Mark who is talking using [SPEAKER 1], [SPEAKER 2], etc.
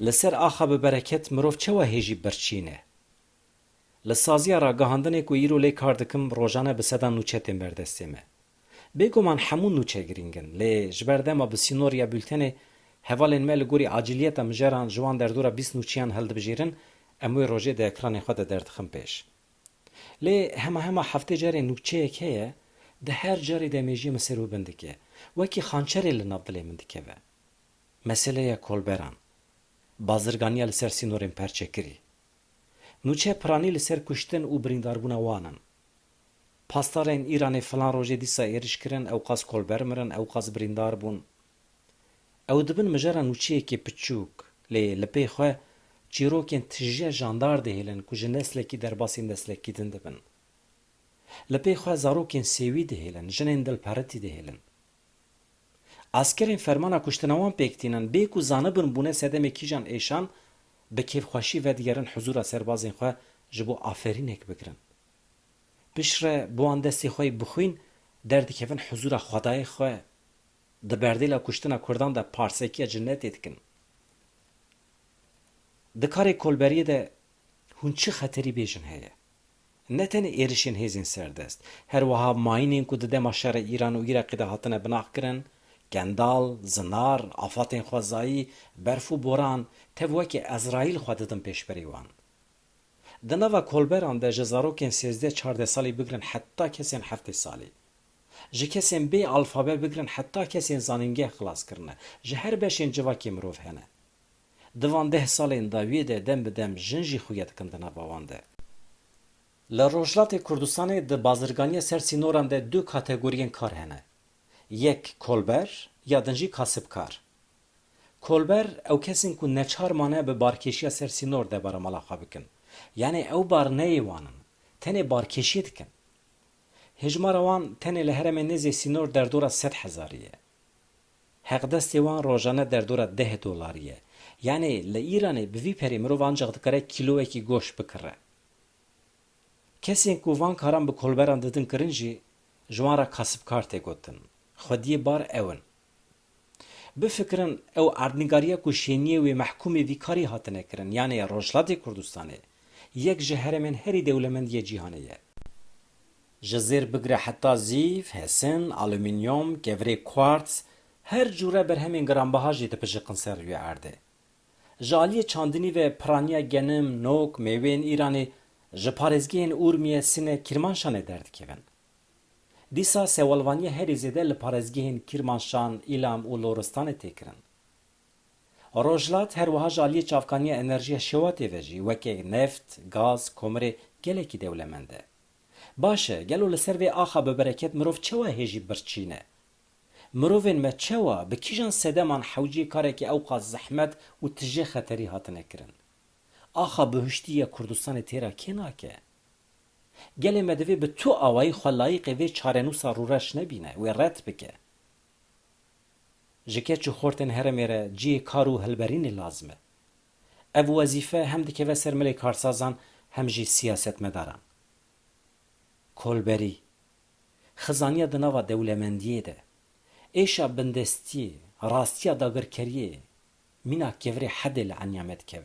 [SPEAKER 1] لسر آخا ببرکت مروف چوا هیجی برچینه. لسازیا را گهاندنه کو ایرو لی کاردکم روزانه بسدا نوچه تیم بردستیمه. بگو من همون نوچه گرینگن لی جبرده ما بسینوریا بولتنه هوالین مل گوری عاجلیت مجران جوان در دورا 20 نوچیان هلد بجیرن اموی روزه ده اکران خود دردخم پیش. لی همه هفته جاری نوچه که ده هر جاری دمیجی مسیرو بندکه وکی خانچری لنابدلی مندکه و. مسئله کولبران. بازرگانی لسر سینورین پرچه کری. نوچه پرانی لسر کشتن و برینداربونا وانن. پاسدارین ایرانی فلان روزه دیسا ایرش کرن او قاس کولبر مرن او قاس بریندار بون. او دبن مجرا نوچه که پچوک لی لپی خواه چیروکین تجیه جاندار دهیلن کج نسلکی در باسی نسلکی دن دبن. لپی خواه زاروکین سیوی دهیلن جنین دل پرتی دهیلن. اسکرین فرمانا کشتنوان پیکتینن بیکو زانبن بونه سدم کیجان ایشان به کیف خوشی و دیگران حضور سربازین خواه جبو آفرینک بگرن. بشره بوان دستی خواه بخوین دردی کفن حضور خدای خواه دبردیلا کشتنا کردان دا پارسکی جنت ایدکن. دکار کولبریه ده هون چه خطری بیشن هیه؟ نه تنه ایرشین هیزین سردست. هر وها ماینین که ده ماشر ایران و ایراقی ده هاتنه بناخ کرن گندال، زنار، آفاتین خوازایی، برف و بوران تفوکی ازرائیل خواه دادن پیش بریوان. دنوا کولبران ده جزاروکین 13-14 سالی بگرن حتی کسین 7 سالی. جه کسین بی الفابه بگرن حتی کسین زانینگه خلاص کرنه. جه هر بشین جواکی مروف هنه. دوان 10 سالین داویه ده دم بدم جنجی خویت کندنا باوان ده. لروجلات کردستان ده بازرگانی سر سینوران ده 2 کاتگورین کار هنه. یک کولبر یا دنجی کاسبکار. کولبر او کسین که نچار مانه به بارکشی سر سینور ده برا ملاقا بکن. یعنی او بار نیوانن. تنه بارکشی دکن. هجمار وان تنه لهرم نزی سینور در دورا 100,000. حق دستی وان روزانه در دورا 10 دلاریه. یعنی لایرانه به وی پری مرو وان جغد کره کیلوه کی گوش بکره. کسین که وان کاران به کولبران دادن کرنجی جوان را کاسبکار تگوتن. خودی بار اون. بفکرن او اردنگاریه کشینیه و محکومی ویکاری هاتنه کرن یعنی روجلات کردستانه یک جهر من هری دولمندی جیهانیه. جزیر بگره حتی زیف، حسن، آلومینیوم، گوری کوارتز هر جوره بر همین گرانبهاجی تپجه قنصر روی ارده. جالی چاندنی و پرانیا گنم، نوک، میوین ایرانی جپارزگین اورمیه سینه کرمانشانه درد کهون. دیسا سوالوانی هری زیده لپارزگین کرمانشان، ایلام و لورستان تکرن. روجلات هر وها جالی چافکانی انرژی شواتی وجی وکی نفت، گاز، کمره گله کی دولمنده. باشه گلو لسر و آخا ببرکت مروف چوا هیجی برچینه. مروفین ما چوا بکیجان سدمان حوجی کاره که اوقات زحمت و تجه خطری هاتنه کرن. آخا بهشتی کردستان تیرا کنا که؟ گله مدوی به تو آوایی خلایق و چارنوسا رورش نبینه و رد بکه. جکه چو خورتن هرمیره جی کارو هلبرین لازمه. او وظیفه هم دکه و سرملی کارسازان هم جی سیاست مدارن. کولبری خزانیا دناوا دولمندیه ده. ایشا بندستی راستیا داگرکریه مینا کفری حد لعنیامت که